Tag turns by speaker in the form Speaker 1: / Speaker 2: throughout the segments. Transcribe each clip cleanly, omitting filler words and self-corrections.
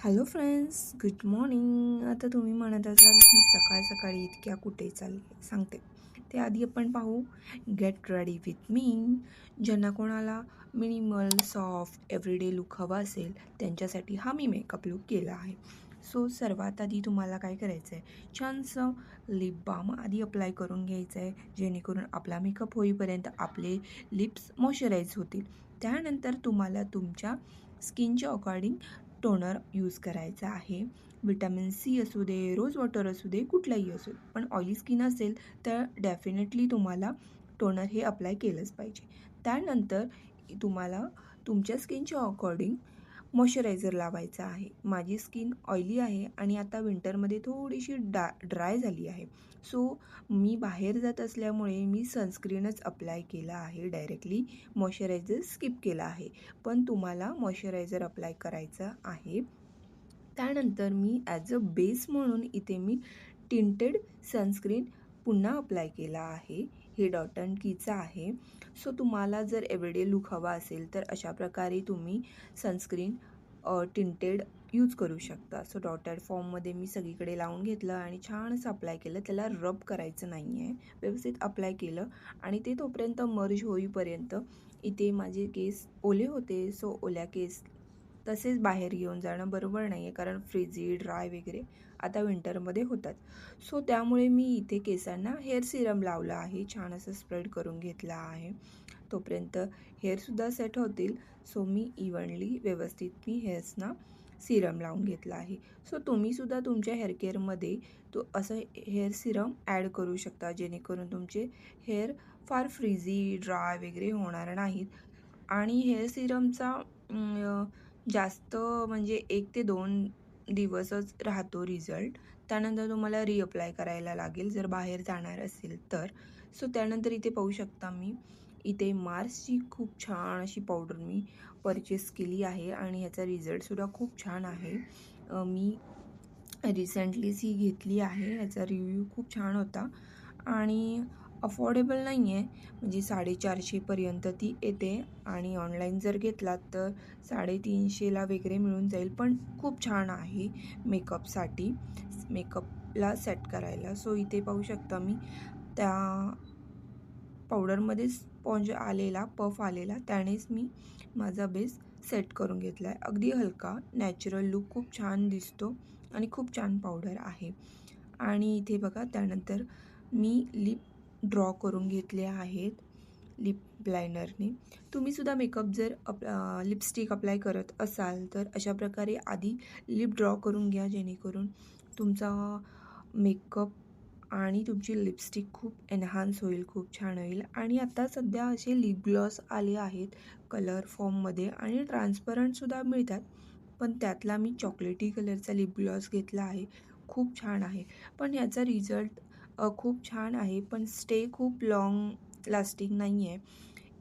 Speaker 1: Hello friends, good morning. आता तुम्ही म्हणत असाल की सकाळ सकाळी इतक्या कुठे चालले, सांगते. त्याआधी आपण पाहू गेट रेडी विथ मी. ज्यांना कोणाला मिनिमल सॉफ्ट एव्हरीडे लुक हवा असेल त्यांच्यासाठी हा मी मेकअप लुक केला आहे. सो सर्वात आधी तुम्हाला काय करायचं आहे, छानसं लिप बाम आधी अप्लाय करून घ्यायचं आहे, जेणेकरून आपला मेकअप होईपर्यंत आपले लिप्स मॉइश्चराईज होतील. त्यानंतर तुम्हाला तुमच्या स्किनच्या अकॉर्डिंग टोनर यूज करायचा आहे. विटॅमिन सी असू दे, रोज वॉटर असू दे, कुठलाही असू दे. पण ऑइली स्किन असेल तर डेफिनेटली तुम्हाला टोनर हे अप्लाय केलंच पाहिजे. त्यानंतर तुम्हाला तुमच्या स्किनच्या अकॉर्डिंग मॉइश्चरायझर लावायचा आहे. माझी स्किन ऑइली आहे आणि आता विंटरमध्ये थोडीशी ड्राय झाली आहे. सो मी बाहेर जात असल्यामुळे मी सनस्क्रीनच अप्लाय केला आहे. डायरेक्टली मॉइश्चरायझर स्किप केला आहे. पण तुम्हाला मॉइश्चरायझर अप्लाय करायचं आहे. त्यानंतर मी ॲज अ बेस म्हणून इथे मी टिंटेड सनस्क्रीन पुन्हा अप्लाय केला आहे. हे डॉट अँड कीचं आहे. सो तुम्हाला जर एव्हरीडे लुक हवा असेल तर अशा प्रकारे तुम्ही सनस्क्रीन टिंटेड यूज करू शकता. सो डॉटेड फॉर्ममध्ये मी सगळीकडे लावून घेतलं आणि छान असं अप्लाय केलं. त्याला रब करायचं नाही आहे, व्यवस्थित अप्लाय केलं आणि ते तोपर्यंत मर्ज होईपर्यंत इथे माझे केस ओले होते. सो ओल्या केस तसेच बाहेर घेऊन जाणं बरोबर नाही आहे, कारण फ्रिजी ड्राय वगैरे आता विंटरमध्ये होतात. सो त्यामुळे मी इथे केसांना हेअर सिरम लावलं आहे, छान असं स्प्रेड करून घेतला आहे. तोपर्यंत हेअरसुद्धा सेट होतील. सो मी इव्हनली व्यवस्थित मी हेअर्सना सिरम लावून घेतला आहे. सो तुम्हीसुद्धा तुमच्या हेअर केअरमध्ये असं हेअर सिरम ॲड करू शकता, जेणेकरून तुमचे हेअर फार फ्रिझी ड्राय वगैरे होणार नाहीत. आणि हेअर सिरमचा जास्त म्हणजे 1 ते 2 दिवसच राहतो रिझल्ट. त्यानंतर तुम्हाला रिअप्लाय करायला लागेल जर बाहेर जाणार असेल तर. सो त्यानंतर इथे पाहू शकता मी इथे मार्सची खूप छान अशी पावडर मी परचेस केली आहे आणि ह्याचा रिझल्टसुद्धा खूप छान आहे. मी रिसेंटलीच ही घेतली आहे. ह्याचा रिव्ह्यू खूप छान होता आणि अफोर्डेबल नाही आहे, म्हणजे 450पर्यंत ती येते आणि ऑनलाईन जर घेतलात तर 350ला वगैरे मिळून जाईल. पण खूप छान आहे मेकअपसाठी, मेकअपला सेट करायला. सो इथे पाहू शकता मी त्या पावडरमध्ये स्पॉन्ज आलेला, पफ आलेला, त्यानेच मी माझा बेस सेट करून घेतला आहे. अगदी हलका नॅचरल लुक खूप छान दिसतो आणि खूप छान पावडर आहे. आणि इथे बघा त्यानंतर मी लिप ड्रॉ करून घेतले आहेत लिप लायनरने. तुम्हीसुद्धा मेकअप जर लिपस्टिक अप्लाय करत असाल तर अशा प्रकारे आधी लिप ड्रॉ करून घ्या, जेणेकरून तुमचा मेकअप आणि तुमची लिपस्टिक खूप एनहान्स होईल, खूप छान होईल. आणि आता सध्या असे लिप ग्लॉस आले आहेत कलर फॉर्ममध्ये आणि ट्रान्सपरंटसुद्धा मिळतात. पण त्यातला मी चॉकलेटी कलरचा लिप ग्लॉस घेतला आहे, खूप छान आहे. पण याचा रिझल्ट खूप छान आहे, पण स्टे खूप लाँग लास्टिंग नाही आहे.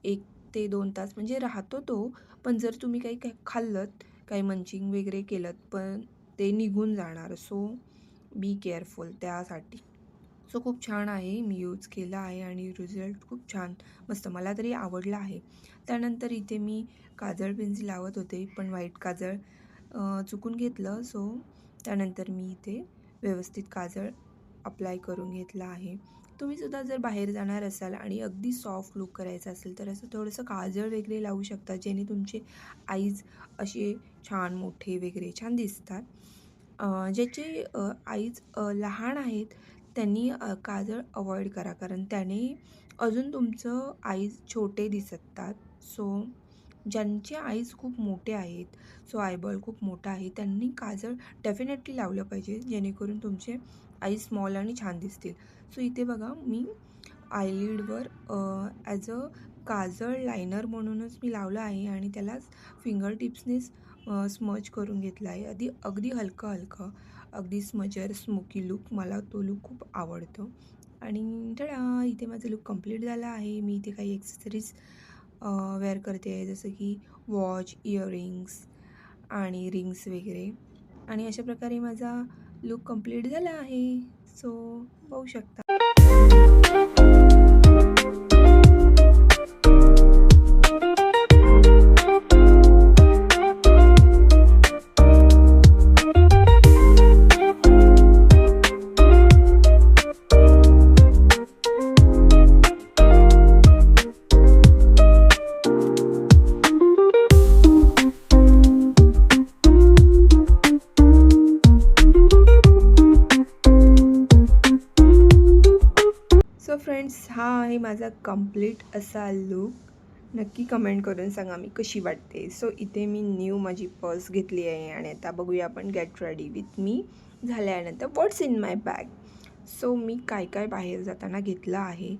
Speaker 1: 1 ते 2 तास म्हणजे राहतो तो, पण जर तुम्ही काही खाल्लंत, काही मंचिंग वगैरे केलं पण ते निघून जाणार. सो बी केअरफुल त्यासाठी. सो खूप छान आहे, मी यूज केला आहे आणि रिझल्ट खूप छान, मस्त, मला तरी आवडला आहे. त्यानंतर इथे मी काजळ पेन्सिल लावत होते, पण व्हाईट काजळ चुकून घेतलं. सो त्यानंतर मी इथे व्यवस्थित काजळ अप्लाय करून घेतला आहे. तुम्हीसुद्धा जर बाहेर जाणार असाल आणि अगदी सॉफ्ट लुक करायचं असेल तर असं थोडंसं काजळ वगैरे लावू शकता, जेणे तुमचे आईज असे छान मोठे वगैरे छान दिसतात. ज्याचे आईज लहान आहेत त्यांनी काजळ अवॉइड करा, कारण त्याने अजून तुमचं आईज छोटे दिसतात. सो ज्यांचे आईज खूप मोठे आहेत, सो आयबॉल खूप मोठा आहे, त्यांनी काजळ डेफिनेटली लावलं पाहिजे, जेणेकरून तुमचे आईज स्मॉल आणि छान दिसतील. सो इथे बघा मी आयलिडवर ॲज अ काजळ लायनर म्हणूनच मी लावलं आहे आणि त्यालाच फिंगर टिप्सनीच स्मज करून घेतला आहे. अगदी हलकं अगदी स्मजर स्मोकी लुक, मला तो लुक खूप आवडतो. आणि टडा, इथे माझं लुक कंप्लीट झालं आहे. मी इथे काही एक्सेसरीज वेअर करते आहे, जसं की वॉच, इयरिंग्स आणि रिंग्स वगैरे. आणि अशा प्रकारे माझा लुक कंप्लीट झाला आहे. सो पाहू शकता. हा आहे माझा कंप्लीट असा लूक. नक्की कमेंट करून सांगा मी कशी वाटते. सो इथे मी न्यू माझी पर्स घेतली आहे आणि आता बघूया आपण गेट रेडी विथ मी झाल्यानंतर what's in my bag. So मी काय काय बाहेर जाताना घेतलं आहे.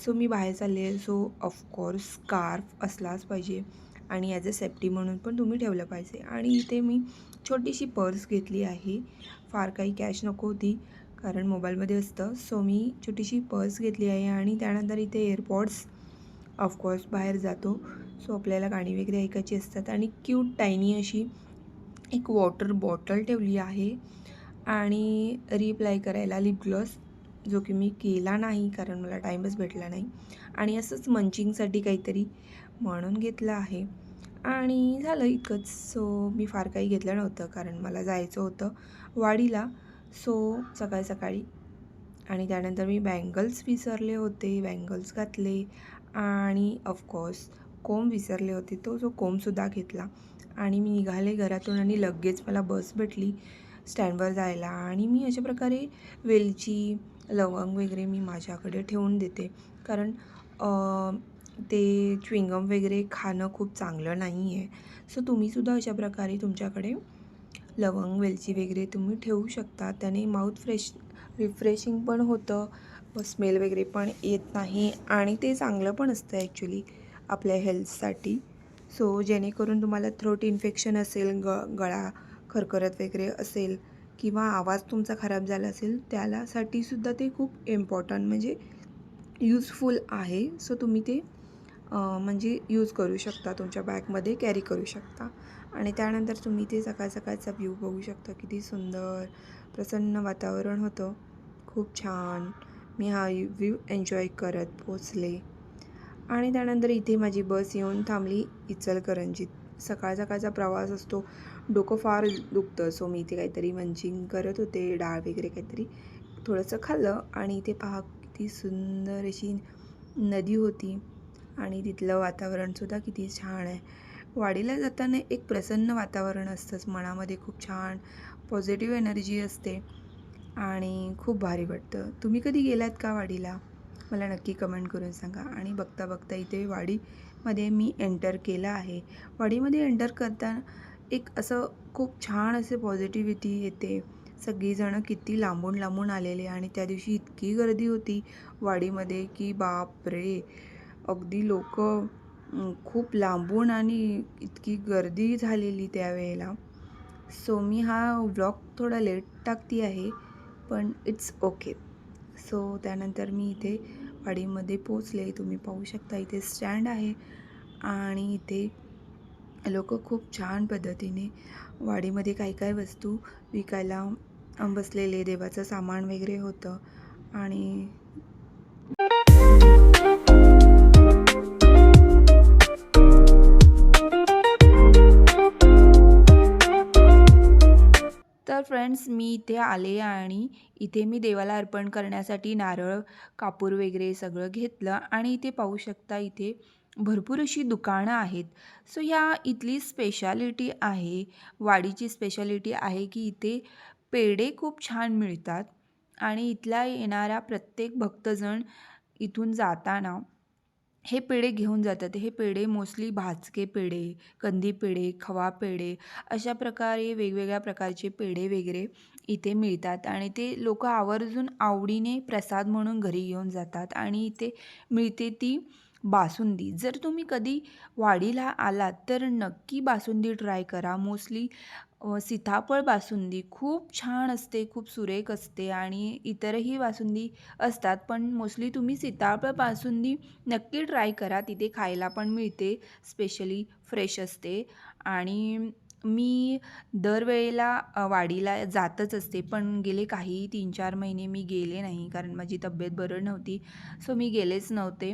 Speaker 1: सो मी बाहेर चालले आहे, सो ऑफकोर्स स्कार्फ असलाच पाहिजे आणि ॲज अ सेफ्टी म्हणून पण तुम्ही ठेवलं पाहिजे. आणि इथे मी छोटीशी पर्स घेतली आहे. फार काही कॅश नको होती कारण मोबाईलमध्ये असतं. सो मी छोटीशी पर्स घेतली आहे आणि त्यानंतर इथे एअरपॉड्स. ऑफकोर्स बाहेर जातो सो आपल्याला गाणी वगैरे ऐकायची असतात आणि क्यूट टायनी अशी एक वॉटर बॉटल ठेवली आहे आणि रिअप्लाय करायला लिप ग्लॉस, जो की मी केला नाही कारण मला टाईमच भेटला नाही. आणि असंच मंचिंगसाठी काहीतरी म्हणून घेतलं आहे आणि झालं इतकंच. सो मी फार काही घेतलं नव्हतं कारण मला जायचं होतं वाडीला. सो सकाळी सकाळी आणि त्यानंतर मी बँगल्स विसरले होते, बँगल्स घातले आणि ऑफकोर्स कोंब विसरले होते, तो जो कोंबसुद्धा घेतला आणि मी निघाले घरातून आणि लगेच मला बस भेटली स्टँडवर जायला. आणि मी अशा प्रकारे वेलची, लवंग वगैरे मी माझ्याकडे ठेवून देते कारण ते च्विंगम वगैरे खाणं खूप चांगलं नाही आहे. सो तुम्हीसुद्धा अशा प्रकारे तुमच्याकडे लवंग, वेलची वगैरे तुम्ही ठेवू शकता. त्याने माउथ रिफ्रेशिंग पण होतं, स्मेल वगैरे पण येत नाही आणि ते चांगलं पण असतं ॲक्च्युली आपल्या हेल्थसाठी. सो जेणेकरून तुम्हाला थ्रोट इन्फेक्शन असेल, गळा खरखरत वगैरे असेल किंवा आवाज तुमचा खराब झाला असेल, त्यालासाठीसुद्धा ते खूप इम्पॉर्टंट म्हणजे यूजफुल आहे. सो तुम्ही ते म्हणजे यूज करू शकता, तुमच्या बॅगमध्ये कॅरी करू शकता. आणि त्यानंतर तुम्ही ते सकाळ सकाळचा व्ह्यू बघू शकता, किती सुंदर प्रसन्न वातावरण होतं, खूप छान. मी हा व्ह्यू एन्जॉय करत पोचले आणि त्यानंतर इथे माझी बस येऊन थांबली इचलकरंजीत. सकाळ सकाळचा प्रवास असतो, डोकं फार दुखतं. सो मी इथे काहीतरी मंचिंग करत होते, डाळ वगैरे काहीतरी थोडंसं खाल्लं आणि इथे पहा किती सुंदर अशी नदी होती आणि तिथलं वातावरणसुद्धा किती छान आहे. वाडीला जाताना एक प्रसन्न वातावरण असतंच, मनामध्ये खूप छान पॉझिटिव्ह एनर्जी असते आणि खूप भारी वाटतं. तुम्ही कधी गेलात का वाडीला? मला नक्की कमेंट करून सांगा. आणि बघता बघता इथे वाडीमध्ये मी एंटर केलं आहे. वाडीमध्ये एंटर करताना एक असं खूप छान असे पॉझिटिव्हिटी येते. सगळीजणं किती लांबून लांबून आलेले आणि त्या दिवशी इतकी गर्दी होती वाडीमध्ये की बापरे! अगदी लोकं खूप लांबून आणि इतकी गर्दी झालेली त्यावेळेला. सो मी हा व्लॉग थोडा लेट टाकते आहे, पण इट्स ओके. सो त्यानंतर मी इथे वाडीमध्ये पोचले. तुम्ही पाहू शकता इथे स्टँड आहे आणि इथे लोकं खूप छान पद्धतीने वाडीमध्ये काय काय वस्तू विकायला बसलेले, देवाचं सामान वगैरे होतं आणि तर फ्रेंड्स मी इथे आले आणि इथे मी देवाला अर्पण करण्यासाठी नारळ, कापूर वगैरे सगळं घेतलं आणि इथे पाहू शकता इथे भरपूर अशी दुकानं आहेत. सो या इथली स्पेशालिटी आहे, वाडीची स्पेशालिटी आहे की इथे पेढे खूप छान मिळतात आणि इथला येणारा प्रत्येक भक्तजण इथून जाताना हे पेढे घेऊन जातात. हे पेढे मोस्टली भाजके पेढे, कंदी पेढे, खवा पेढे अशा प्रकारे वेगवेगळ्या प्रकारचे पेढे वगैरे इथे मिळतात आणि ते लोकं आवर्जून आवडीने प्रसाद म्हणून घरी घेऊन जातात. आणि इथे मिळते ती बासुंदी. जर तुम्ही कधी वाडीला आलात तर नक्की बासुंदी ट्राय करा. मोस्टली सीताफळ बासुंदी खूप छान असते, खूप सुरेख असते आणि इतरही बासुंदी असतात, पण मोस्टली तुम्ही सीताफळ बासुंदी नक्की ट्राय करा. तिथे खायला पण मिळते, स्पेशली फ्रेश असते. आणि मी दरवेळेला वाडीला जातच असते, पण गेले काही 3-4 महिने मी गेले नाही कारण माझी तब्येत बरं नव्हती. सो मी गेलेच नव्हते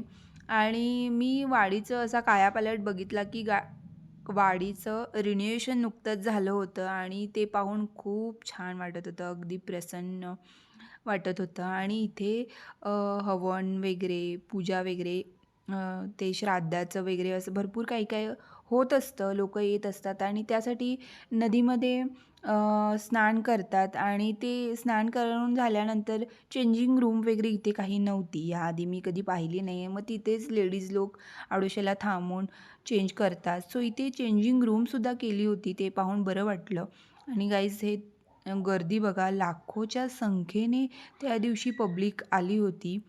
Speaker 1: आणि मी वाडीचं असा कायापालट बघितला की वाडीचं रिन्युएशन नुकतंच झालं होतं आणि ते पाहून खूप छान वाटत होतं, अगदी प्रसन्न वाटत होतं. आणि इथे हवन वगैरे, पूजा वगैरे, ते श्राद्धाचं वगैरे असं भरपूर काही काही होत असतं, लोकं येत असतात आणि त्यासाठी नदीमध्ये स्नान करतात आणि ते स्नान करून झाल्यानंतर चेंजिंग रूम वगैरे इथे काही नव्हती. याआधी मी कधी पाहिली नाही आहे. मग तिथेच लेडीज लोक आडोशाला थांबून चेंज करतात. सो इथे चेंजिंग रूमसुद्धा केली होती. ते पाहून बरं वाटलं आणि गाईज हे गर्दी बघा लाखोच्या संख्येने त्या दिवशी पब्लिक आली होती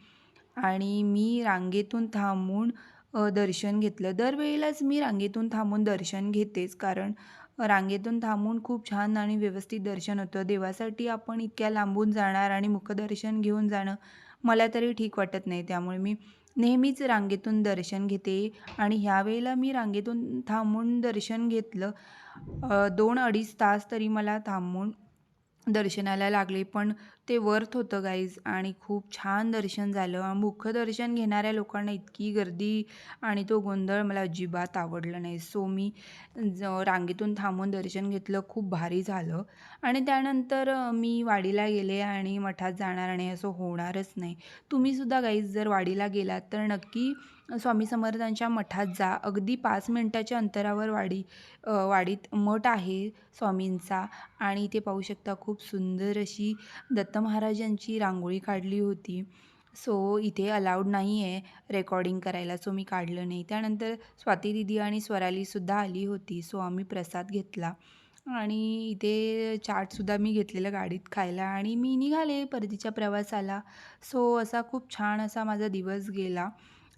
Speaker 1: आणि मी रांगेतून थांबून दर्शन घेतलं. दरवेळेलाच मी रांगेतून थांबून दर्शन घेतेच कारण रांगेतून थांबून खूप छान आणि व्यवस्थित दर्शन होतं. देवासाठी आपण इतक्या लांबून जाणार आणि मुखदर्शन घेऊन जाणं मला तरी ठीक वाटत नाही. त्यामुळे मी नेहमीच रांगेतून दर्शन घेते आणि ह्यावेळेला मी रांगेतून थांबून दर्शन घेतलं. 2-2.5 तास तरी मला थांबून दर्शनाला लागले, पण ते वर्थ होतं गाईज आणि खूप छान दर्शन झालं. मुखदर्शन घेणाऱ्या लोकांना इतकी गर्दी आणि तो गोंधळ मला अजिबात आवडला नाही. सो मी रांगेतून थांबून दर्शन घेतलं, खूप भारी झालं आणि त्यानंतर मी वाडीला गेले आणि मठात जाणार आणि असं होणारच नाही. तुम्हीसुद्धा गाईज जर वाडीला गेलात तर नक्की स्वामी समर्थांच्या मठात जा. अगदी 5 मिनिटाच्या अंतरावर वाडीत मठ आहे स्वामींचा आणि इथे पाहू शकता खूप सुंदर अशी दत्त महाराजांची रांगोळी काढली होती. सो इथे अलाउड नाही आहे रेकॉर्डिंग करायला, सो मी काढलं नाही. त्यानंतर स्वाती दीदी आणि स्वरालीसुद्धा आली होती. सो आम्ही प्रसाद घेतला आणि इथे चाटसुद्धा मी घेतलेलं गाडीत खायला आणि मी निघाले परतीच्या प्रवासाला. सो असा खूप छान असा माझा दिवस गेला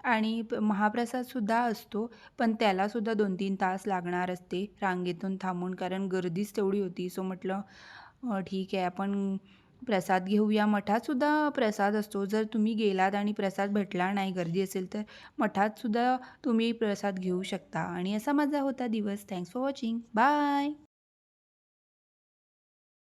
Speaker 1: आणि महाप्रसादसुद्धा असतो, पण त्यालासुद्धा 2-3 तास लागणार असते रांगेतून थांबून कारण गर्दीच तेवढी होती. सो म्हटलं ठीक आहे आपण प्रसाद घेऊया. मठातसुद्धा प्रसाद असतो. जर तुम्ही गेलात आणि प्रसाद भेटला नाही, गर्दी असेल तर मठातसुद्धा तुम्ही प्रसाद घेऊ शकता आणि असा माझा होता दिवस. Thanks for watching. बाय.